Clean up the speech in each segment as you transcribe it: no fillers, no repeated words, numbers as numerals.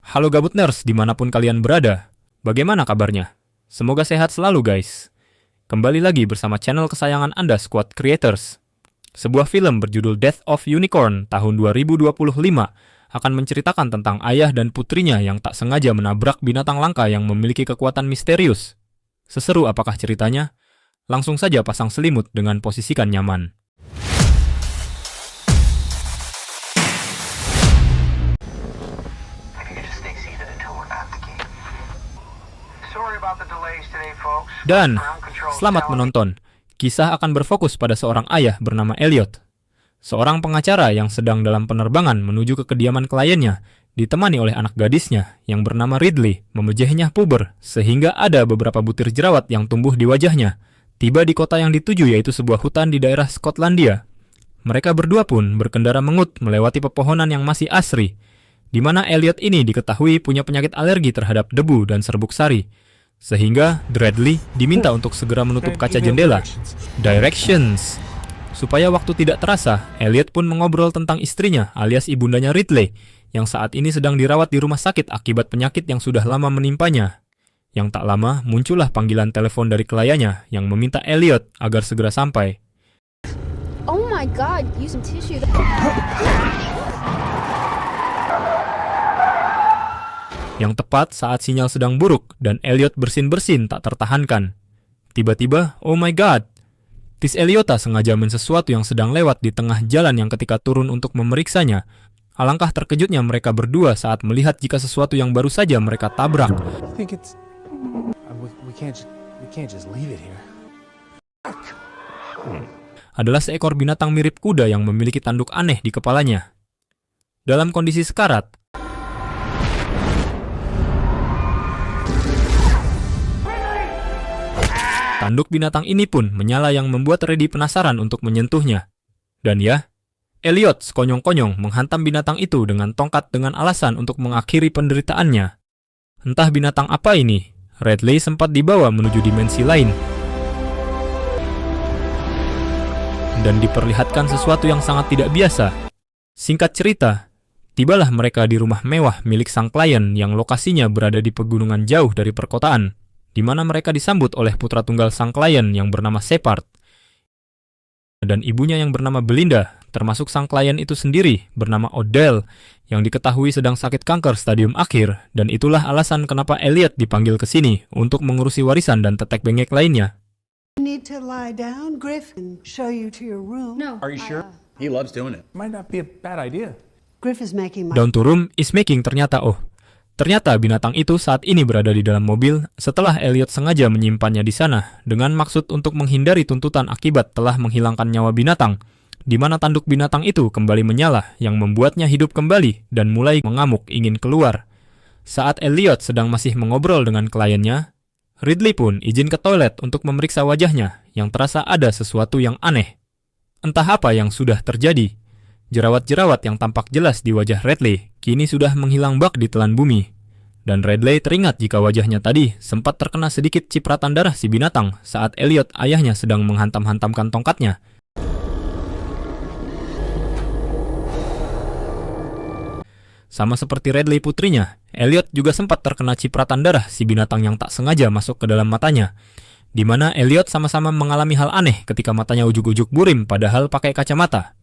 Halo Gabutners dimanapun kalian berada. Bagaimana kabarnya? Semoga sehat selalu guys. Kembali lagi bersama channel kesayangan Anda Squad Creators. Sebuah film berjudul Death of Unicorn tahun 2025 akan menceritakan tentang ayah dan putrinya yang tak sengaja menabrak binatang langka yang memiliki kekuatan misterius. Seseru apakah ceritanya? Langsung saja pasang selimut dengan posisikan nyaman. Dan, selamat menonton. Kisah akan berfokus pada seorang ayah bernama Elliot. Seorang pengacara yang sedang dalam penerbangan menuju ke kediaman kliennya, ditemani oleh anak gadisnya yang bernama Ridley, memejehnya puber, sehingga ada beberapa butir jerawat yang tumbuh di wajahnya. Tiba di kota yang dituju yaitu sebuah hutan di daerah Skotlandia. Mereka berdua pun berkendara mengut melewati pepohonan yang masih asri, di mana Elliot ini diketahui punya penyakit alergi terhadap debu dan serbuk sari. Sehingga Ridley diminta untuk segera menutup kaca jendela. Directions. Supaya waktu tidak terasa, Elliot pun mengobrol tentang istrinya alias ibundanya Ridley yang saat ini sedang dirawat di rumah sakit akibat penyakit yang sudah lama menimpanya. Yang tak lama muncullah panggilan telepon dari kliennya yang meminta Elliot agar segera sampai. Oh my god, use some tissue. Yang tepat saat sinyal sedang buruk dan Elliot bersin-bersin tak tertahankan. Tiba-tiba, oh my god, Tis Elliota sengaja sesuatu yang sedang lewat di tengah jalan yang ketika turun untuk memeriksanya. Alangkah terkejutnya mereka berdua saat melihat jika sesuatu yang baru saja mereka tabrak. Adalah seekor binatang mirip kuda yang memiliki tanduk aneh di kepalanya. Dalam kondisi sekarat, tanduk binatang ini pun menyala yang membuat Reddy penasaran untuk menyentuhnya. Dan ya, Elliot sekonyong-konyong menghantam binatang itu dengan tongkat dengan alasan untuk mengakhiri penderitaannya. Entah binatang apa ini, Ridley sempat dibawa menuju dimensi lain. Dan diperlihatkan sesuatu yang sangat tidak biasa. Singkat cerita, tibalah mereka di rumah mewah milik sang klien yang lokasinya berada di pegunungan jauh dari perkotaan, di mana mereka disambut oleh putra tunggal sang klien yang bernama Shepard dan ibunya yang bernama Belinda, termasuk sang klien itu sendiri bernama Odell yang diketahui sedang sakit kanker stadium akhir, dan itulah alasan kenapa Elliot dipanggil ke sini untuk mengurusi warisan dan tetek bengek lainnya. Need to lie down, Griff, and show you to your room. No. Are you sure? He loves doing it. Might not be a bad idea. Griff is making my... Down to room is making ternyata binatang itu saat ini berada di dalam mobil setelah Elliot sengaja menyimpannya di sana dengan maksud untuk menghindari tuntutan akibat telah menghilangkan nyawa binatang, di mana tanduk binatang itu kembali menyala yang membuatnya hidup kembali dan mulai mengamuk ingin keluar. Saat Elliot sedang masih mengobrol dengan kliennya, Ridley pun izin ke toilet untuk memeriksa wajahnya yang terasa ada sesuatu yang aneh. Entah apa yang sudah terjadi. Jerawat-jerawat yang tampak jelas di wajah Ridley kini sudah menghilang bak di telan bumi. Dan Ridley teringat jika wajahnya tadi sempat terkena sedikit cipratan darah si binatang saat Elliot ayahnya sedang menghantam-hantamkan tongkatnya. Sama seperti Ridley putrinya, Elliot juga sempat terkena cipratan darah si binatang yang tak sengaja masuk ke dalam matanya. Di mana Elliot sama-sama mengalami hal aneh ketika matanya ujuk-ujuk burim padahal pakai kacamata.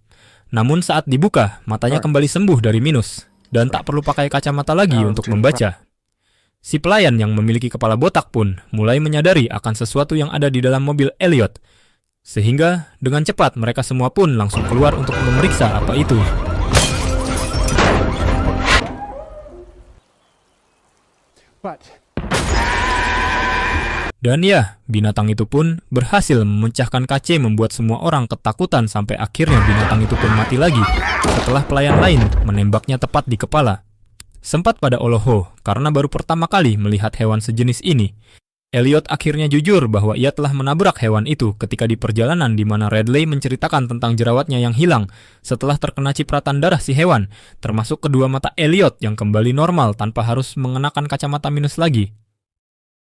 Namun saat dibuka, matanya kembali sembuh dari minus, dan tak perlu pakai kacamata lagi untuk membaca. Si pelayan yang memiliki kepala botak pun mulai menyadari akan sesuatu yang ada di dalam mobil Elliot, sehingga dengan cepat mereka semua pun langsung keluar untuk memeriksa apa itu. Dan ya, binatang itu pun berhasil memecahkan kaca membuat semua orang ketakutan sampai akhirnya binatang itu pun mati lagi setelah pelayan lain menembaknya tepat di kepala. Sempat pada oloho karena baru pertama kali melihat hewan sejenis ini. Elliot akhirnya jujur bahwa ia telah menabrak hewan itu ketika di perjalanan di mana Ridley menceritakan tentang jerawatnya yang hilang setelah terkena cipratan darah si hewan, termasuk kedua mata Elliot yang kembali normal tanpa harus mengenakan kacamata minus lagi.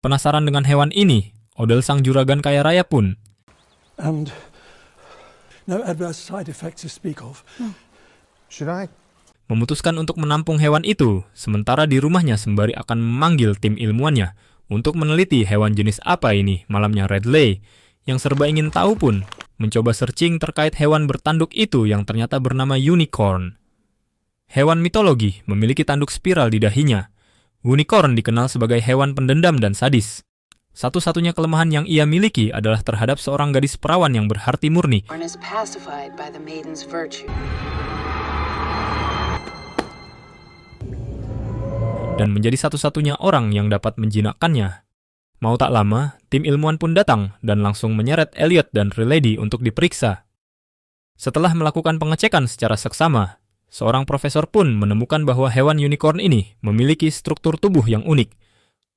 Penasaran dengan hewan ini, Odell sang juragan kaya raya pun. And no adverse side effects to speak of. Should I memutuskan untuk menampung hewan itu, sementara di rumahnya sembari akan memanggil tim ilmuwannya untuk meneliti hewan jenis apa ini. Malamnya Radley, yang serba ingin tahu pun, mencoba searching terkait hewan bertanduk itu yang ternyata bernama unicorn. Hewan mitologi memiliki tanduk spiral di dahinya. Unicorn dikenal sebagai hewan pendendam dan sadis. Satu-satunya kelemahan yang ia miliki adalah terhadap seorang gadis perawan yang berhati murni. Dan menjadi satu-satunya orang yang dapat menjinakkannya. Mau tak lama, tim ilmuwan pun datang dan langsung menyeret Elliot dan Relady untuk diperiksa. Setelah melakukan pengecekan secara seksama, seorang profesor pun menemukan bahwa hewan unicorn ini memiliki struktur tubuh yang unik.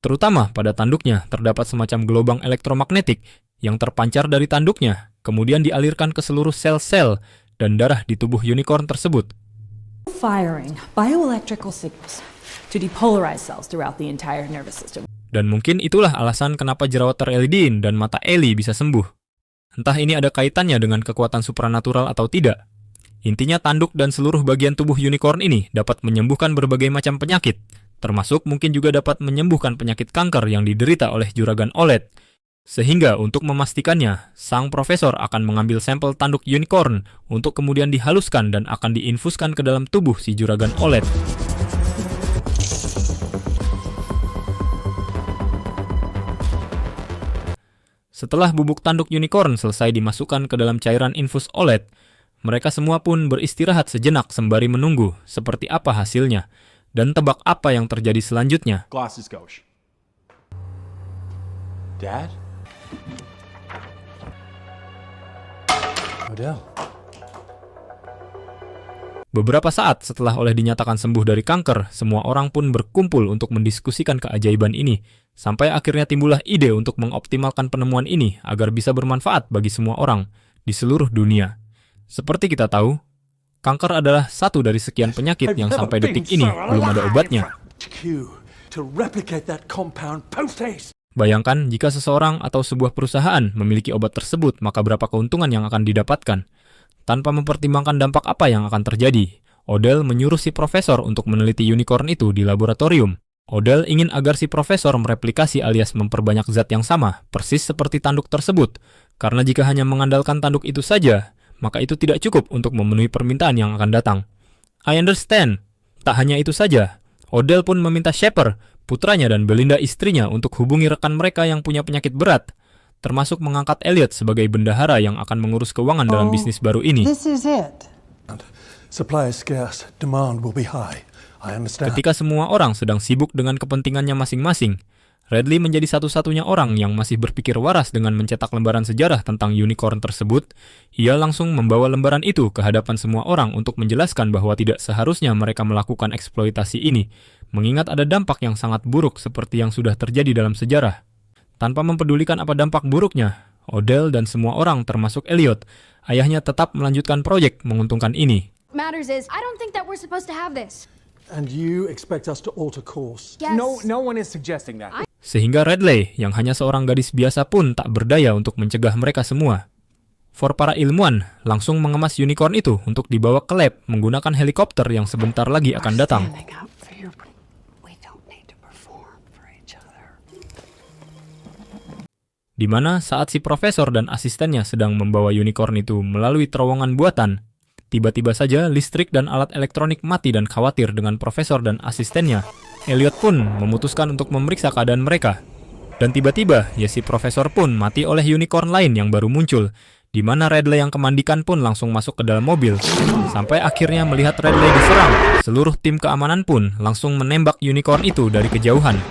Terutama pada tanduknya terdapat semacam gelombang elektromagnetik yang terpancar dari tanduknya, kemudian dialirkan ke seluruh sel-sel dan darah di tubuh unicorn tersebut. Firing bioelectrical signals to depolarize cells throughout the entire nervous system. Dan mungkin itulah alasan kenapa jerawat ter-LED dan mata Ellie bisa sembuh. Entah ini ada kaitannya dengan kekuatan supranatural atau tidak. Intinya tanduk dan seluruh bagian tubuh unicorn ini dapat menyembuhkan berbagai macam penyakit, termasuk mungkin juga dapat menyembuhkan penyakit kanker yang diderita oleh juragan OLED. Sehingga untuk memastikannya, sang profesor akan mengambil sampel tanduk unicorn untuk kemudian dihaluskan dan akan diinfuskan ke dalam tubuh si juragan OLED. Setelah bubuk tanduk unicorn selesai dimasukkan ke dalam cairan infus OLED, mereka semua pun beristirahat sejenak sembari menunggu seperti apa hasilnya dan tebak apa yang terjadi selanjutnya. Glasses gauche. Dad? Odell. Beberapa saat setelah Oleh dinyatakan sembuh dari kanker, semua orang pun berkumpul untuk mendiskusikan keajaiban ini. Sampai akhirnya timbullah ide untuk mengoptimalkan penemuan ini agar bisa bermanfaat bagi semua orang di seluruh dunia. Seperti kita tahu, kanker adalah satu dari sekian penyakit yang sampai detik ini belum ada obatnya. Bayangkan jika seseorang atau sebuah perusahaan memiliki obat tersebut, maka berapa keuntungan yang akan didapatkan. Tanpa mempertimbangkan dampak apa yang akan terjadi, Odell menyuruh si profesor untuk meneliti unicorn itu di laboratorium. Odell ingin agar si profesor mereplikasi alias memperbanyak zat yang sama, persis seperti tanduk tersebut. Karena jika hanya mengandalkan tanduk itu saja, maka itu tidak cukup untuk memenuhi permintaan yang akan datang. I understand. Tak hanya itu saja, Odell pun meminta Shepard, putranya dan Belinda istrinya untuk hubungi rekan mereka yang punya penyakit berat, termasuk mengangkat Elliot sebagai bendahara yang akan mengurus keuangan dalam bisnis baru ini. This is it. Supply is scarce, demand will be high. I understand. Ketika semua orang sedang sibuk dengan kepentingannya masing-masing, Radley menjadi satu-satunya orang yang masih berpikir waras dengan mencetak lembaran sejarah tentang unicorn tersebut. Ia langsung membawa lembaran itu ke hadapan semua orang untuk menjelaskan bahwa tidak seharusnya mereka melakukan eksploitasi ini, mengingat ada dampak yang sangat buruk seperti yang sudah terjadi dalam sejarah. Tanpa mempedulikan apa dampak buruknya, Odell dan semua orang termasuk Elliot, ayahnya tetap melanjutkan proyek menguntungkan ini. Matters is, I don't think that we're supposed to have this. And you expect us to alter course? Yes. No one is suggesting that. Sehingga Radley, yang hanya seorang gadis biasa pun tak berdaya untuk mencegah mereka semua. For para ilmuwan, langsung mengemas unicorn itu untuk dibawa ke lab menggunakan helikopter yang sebentar lagi akan datang. Di mana saat si profesor dan asistennya sedang membawa unicorn itu melalui terowongan buatan, tiba-tiba saja listrik dan alat elektronik mati dan khawatir dengan profesor dan asistennya. Elliot pun memutuskan untuk memeriksa keadaan mereka. Dan tiba-tiba, ya si profesor pun mati oleh unicorn lain yang baru muncul, di mana Radley yang kemandikan pun langsung masuk ke dalam mobil. Sampai akhirnya melihat Radley diserang, seluruh tim keamanan pun langsung menembak unicorn itu dari kejauhan.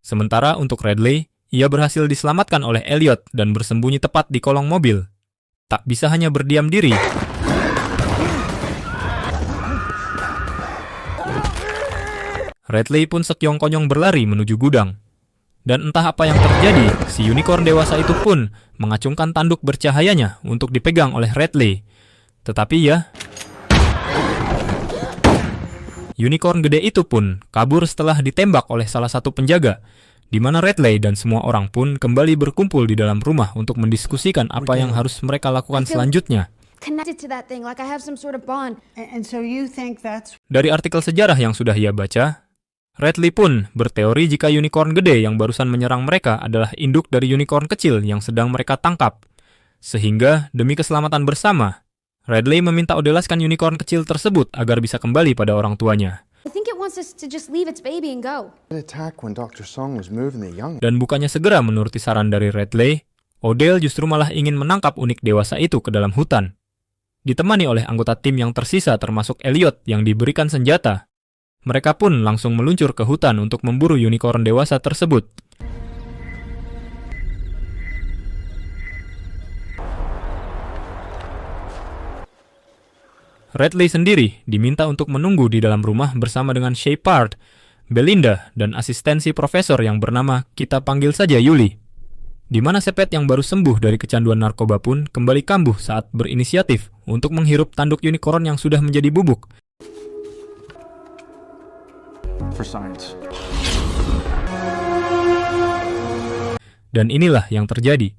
Sementara untuk Radley, ia berhasil diselamatkan oleh Elliot dan bersembunyi tepat di kolong mobil. Tak bisa hanya berdiam diri. Radley pun sekyong-konyong berlari menuju gudang. Dan entah apa yang terjadi, si unicorn dewasa itu pun mengacungkan tanduk bercahayanya untuk dipegang oleh Radley. Tetapi ya, unicorn gede itu pun kabur setelah ditembak oleh salah satu penjaga, di mana Radley dan semua orang pun kembali berkumpul di dalam rumah untuk mendiskusikan apa yang harus mereka lakukan selanjutnya. connected to that thing, like I have some sort of bond. And so you think that's Dari artikel sejarah yang sudah ia baca, Radley pun berteori jika unicorn gede yang barusan menyerang mereka adalah induk dari unicorn kecil yang sedang mereka tangkap. Sehingga, demi keselamatan bersama, Radley meminta Odelaskan unicorn kecil tersebut agar bisa kembali pada orang tuanya. I think it wants us to just leave its baby and go. Attack when Dr. Song was moving the young. Dan bukannya segera menuruti saran dari Radley, Odell justru malah ingin menangkap unik dewasa itu ke dalam hutan. Ditemani oleh anggota tim yang tersisa termasuk Elliot yang diberikan senjata, mereka pun langsung meluncur ke hutan untuk memburu unicorn dewasa tersebut. Radley sendiri diminta untuk menunggu di dalam rumah bersama dengan Shepard, Belinda, dan asistensi profesor yang bernama kita panggil saja Yuli. Di mana Sepet yang baru sembuh dari kecanduan narkoba pun kembali kambuh saat berinisiatif untuk menghirup tanduk unicorn yang sudah menjadi bubuk. For science. Dan inilah yang terjadi.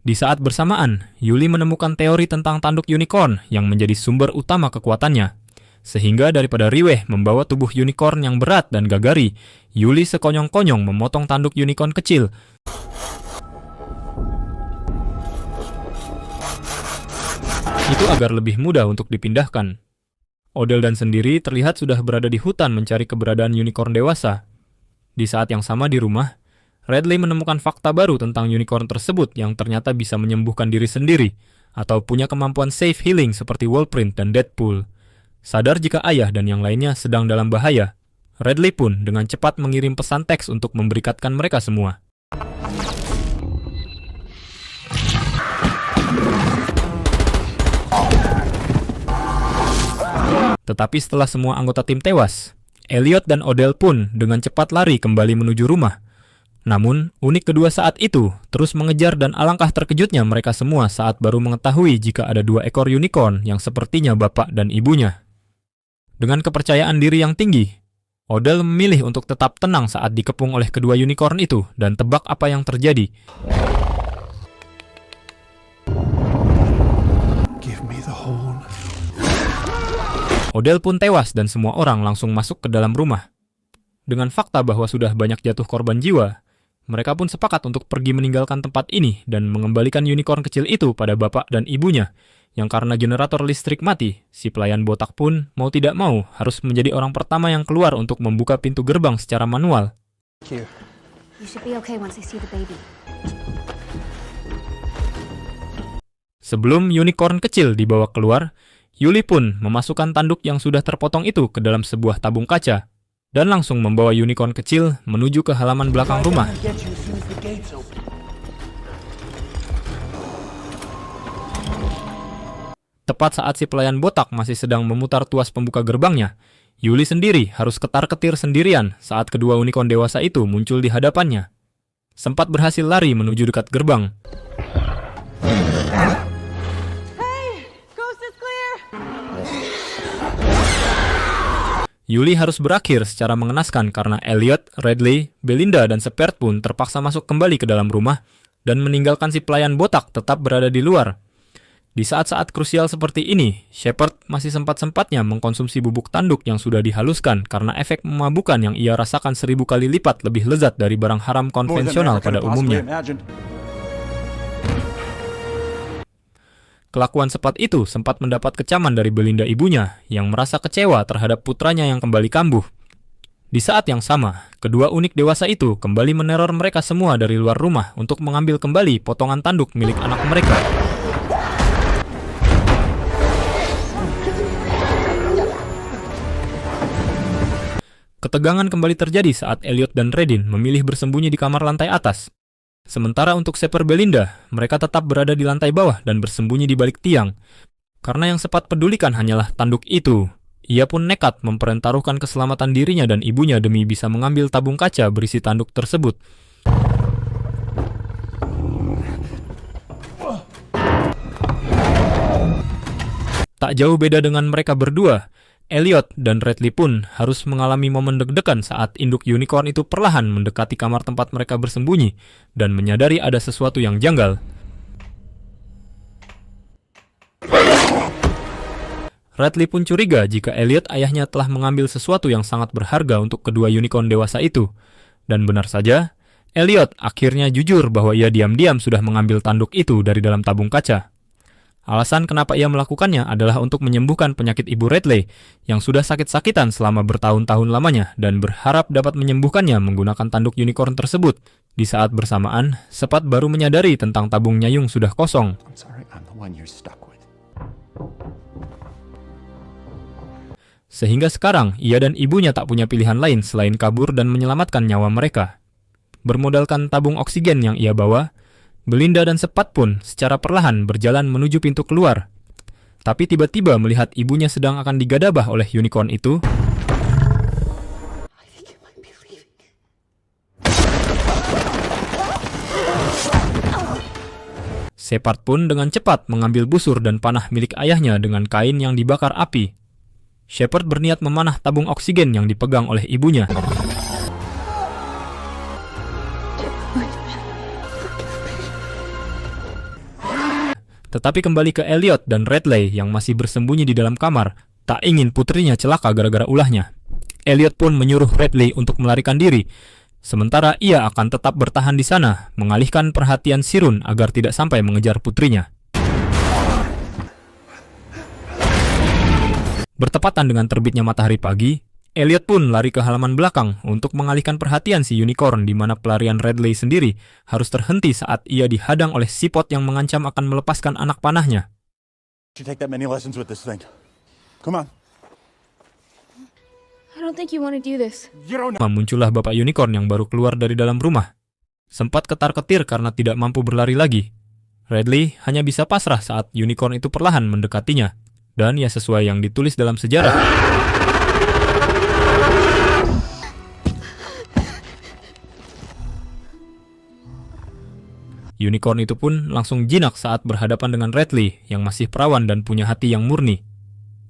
Di saat bersamaan, Yuli menemukan teori tentang tanduk unicorn yang menjadi sumber utama kekuatannya. Sehingga daripada riweh membawa tubuh unicorn yang berat dan gagari, Yuli sekonyong-konyong memotong tanduk unicorn kecil. Itu agar lebih mudah untuk dipindahkan. Odell dan sendiri terlihat sudah berada di hutan mencari keberadaan unicorn dewasa. Di saat yang sama di rumah, Radley menemukan fakta baru tentang unicorn tersebut yang ternyata bisa menyembuhkan diri sendiri atau punya kemampuan safe healing seperti Wolverine dan Deadpool. Sadar jika ayah dan yang lainnya sedang dalam bahaya, Radley pun dengan cepat mengirim pesan teks untuk memberikatkan mereka semua. Tetapi setelah semua anggota tim tewas, Elliot dan Odell pun dengan cepat lari kembali menuju rumah. Namun, unik kedua saat itu terus mengejar dan alangkah terkejutnya mereka semua saat baru mengetahui jika ada 2 ekor unicorn yang sepertinya bapak dan ibunya. Dengan kepercayaan diri yang tinggi, Odell memilih untuk tetap tenang saat dikepung oleh kedua unicorn itu dan tebak apa yang terjadi. Give me the horn. Odell pun tewas dan semua orang langsung masuk ke dalam rumah. Dengan fakta bahwa sudah banyak jatuh korban jiwa, mereka pun sepakat untuk pergi meninggalkan tempat ini dan mengembalikan unicorn kecil itu pada bapak dan ibunya, yang karena generator listrik mati, si pelayan botak pun mau tidak mau harus menjadi orang pertama yang keluar untuk membuka pintu gerbang secara manual. You should be okay once I see the baby. Sebelum unicorn kecil dibawa keluar, Yuli pun memasukkan tanduk yang sudah terpotong itu ke dalam sebuah tabung kaca, dan langsung membawa unicorn kecil menuju ke halaman belakang rumah. Tepat saat si pelayan botak masih sedang memutar tuas pembuka gerbangnya, Yuli sendiri harus ketar-ketir sendirian saat kedua unicorn dewasa itu muncul di hadapannya. Sempat berhasil lari menuju dekat gerbang. Yuli harus berakhir secara mengenaskan karena Elliot, Radley, Belinda, dan Shepard pun terpaksa masuk kembali ke dalam rumah dan meninggalkan si pelayan botak tetap berada di luar. Di saat-saat krusial seperti ini, Shepard masih sempat-sempatnya mengkonsumsi bubuk tanduk yang sudah dihaluskan karena efek memabukkan yang ia rasakan 1000 kali lipat lebih lezat dari barang haram konvensional pada umumnya. Kelakuan Sepet itu sempat mendapat kecaman dari Belinda ibunya yang merasa kecewa terhadap putranya yang kembali kambuh. Di saat yang sama, kedua unik dewasa itu kembali meneror mereka semua dari luar rumah untuk mengambil kembali potongan tanduk milik anak mereka. Ketegangan kembali terjadi saat Elliot dan Redin memilih bersembunyi di kamar lantai atas. Sementara untuk Shepard Belinda, mereka tetap berada di lantai bawah dan bersembunyi di balik tiang. Karena yang Sepet pedulikan hanyalah tanduk itu, ia pun nekat mempertaruhkan keselamatan dirinya dan ibunya demi bisa mengambil tabung kaca berisi tanduk tersebut. Tak jauh beda dengan mereka berdua, Elliot dan Radley pun harus mengalami momen deg-degan saat induk unicorn itu perlahan mendekati kamar tempat mereka bersembunyi dan menyadari ada sesuatu yang janggal. Radley pun curiga jika Elliot ayahnya telah mengambil sesuatu yang sangat berharga untuk kedua unicorn dewasa itu. Dan benar saja, Elliot akhirnya jujur bahwa ia diam-diam sudah mengambil tanduk itu dari dalam tabung kaca. Alasan kenapa ia melakukannya adalah untuk menyembuhkan penyakit ibu Radley yang sudah sakit-sakitan selama bertahun-tahun lamanya dan berharap dapat menyembuhkannya menggunakan tanduk unicorn tersebut. Di saat bersamaan, Sepad baru menyadari tentang tabung nyayung sudah kosong. I'm sorry, I'm the one you're stuck with. Sehingga sekarang, ia dan ibunya tak punya pilihan lain selain kabur dan menyelamatkan nyawa mereka. Bermodalkan tabung oksigen yang ia bawa, Belinda dan Sepad pun secara perlahan berjalan menuju pintu keluar. Tapi tiba-tiba melihat ibunya sedang akan digadabah oleh unicorn itu, Sepad pun dengan cepat mengambil busur dan panah milik ayahnya dengan kain yang dibakar api. Shepard berniat memanah tabung oksigen yang dipegang oleh ibunya. Tetapi kembali ke Elliot dan Radley yang masih bersembunyi di dalam kamar, tak ingin putrinya celaka gara-gara ulahnya. Elliot pun menyuruh Radley untuk melarikan diri, sementara ia akan tetap bertahan di sana, mengalihkan perhatian Sirun agar tidak sampai mengejar putrinya. Bertepatan dengan terbitnya matahari pagi, Elliot pun lari ke halaman belakang untuk mengalihkan perhatian si unicorn di mana pelarian Radley sendiri harus terhenti saat ia dihadang oleh sipot yang mengancam akan melepaskan anak panahnya. You take that many lessons with this thing. Come on. I don't think you want to do this. You don't know. Muncullah bapak unicorn yang baru keluar dari dalam rumah. Sempat ketar-ketir karena tidak mampu berlari lagi. Radley hanya bisa pasrah saat unicorn itu perlahan mendekatinya. Dan ya sesuai yang ditulis dalam sejarah. Unicorn itu pun langsung jinak saat berhadapan dengan Radley yang masih perawan dan punya hati yang murni.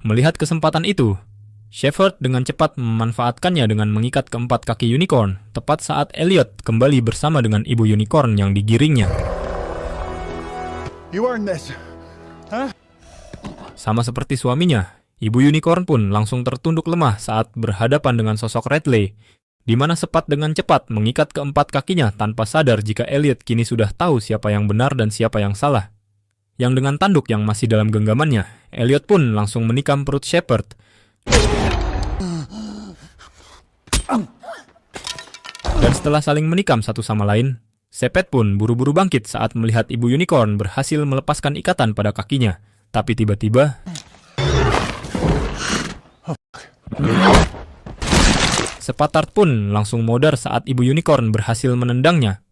Melihat kesempatan itu, Shepard dengan cepat memanfaatkannya dengan mengikat keempat kaki unicorn, tepat saat Elliot kembali bersama dengan ibu unicorn yang digiringnya. You earned this. Huh? Sama seperti suaminya, ibu unicorn pun langsung tertunduk lemah saat berhadapan dengan sosok Radley, di mana Sepad dengan cepat mengikat keempat kakinya tanpa sadar jika Elliot kini sudah tahu siapa yang benar dan siapa yang salah. Yang dengan tanduk yang masih dalam genggamannya, Elliot pun langsung menikam perut Shepard. Dan setelah saling menikam satu sama lain, Sepad pun buru-buru bangkit saat melihat ibu unicorn berhasil melepaskan ikatan pada kakinya. Tapi tiba-tiba, Sepatard pun langsung modar saat ibu unicorn berhasil menendangnya.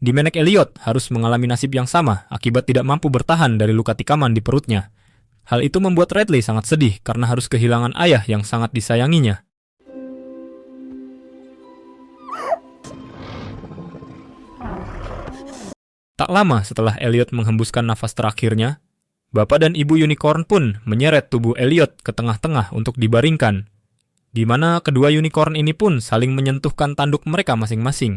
Dimenek Elliot harus mengalami nasib yang sama akibat tidak mampu bertahan dari luka tikaman di perutnya. Hal itu membuat Radley sangat sedih karena harus kehilangan ayah yang sangat disayanginya. Tak lama setelah Elliot menghembuskan nafas terakhirnya, bapak dan ibu unicorn pun menyeret tubuh Elliot ke tengah-tengah untuk dibaringkan, di mana kedua unicorn ini pun saling menyentuhkan tanduk mereka masing-masing.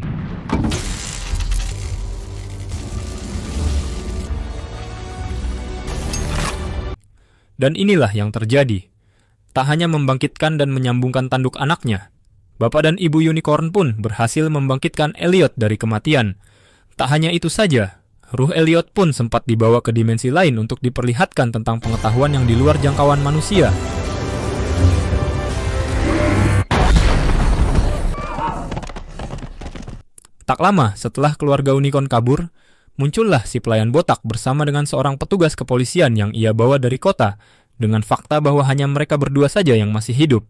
Dan inilah yang terjadi. Tak hanya membangkitkan dan menyambungkan tanduk anaknya, bapak dan ibu unicorn pun berhasil membangkitkan Elliot dari kematian. Tak hanya itu saja, ruh Elliot pun sempat dibawa ke dimensi lain untuk diperlihatkan tentang pengetahuan yang di luar jangkauan manusia. Tak lama setelah keluarga unicorn kabur, muncullah si pelayan botak bersama dengan seorang petugas kepolisian yang ia bawa dari kota, dengan fakta bahwa hanya mereka berdua saja yang masih hidup.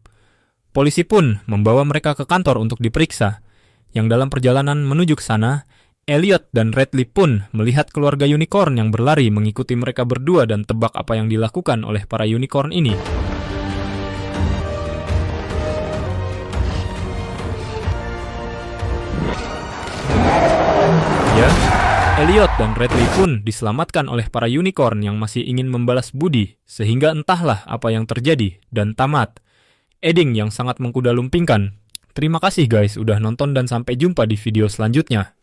Polisi pun membawa mereka ke kantor untuk diperiksa, yang dalam perjalanan menuju ke sana, Elliot dan Radley pun melihat keluarga unicorn yang berlari mengikuti mereka berdua dan tebak apa yang dilakukan oleh para unicorn ini. Ya, Elliot dan Radley pun diselamatkan oleh para unicorn yang masih ingin membalas budi, sehingga entahlah apa yang terjadi dan tamat. Ending yang sangat mengkuda lumpingkan. Terima kasih guys udah nonton dan sampai jumpa di video selanjutnya.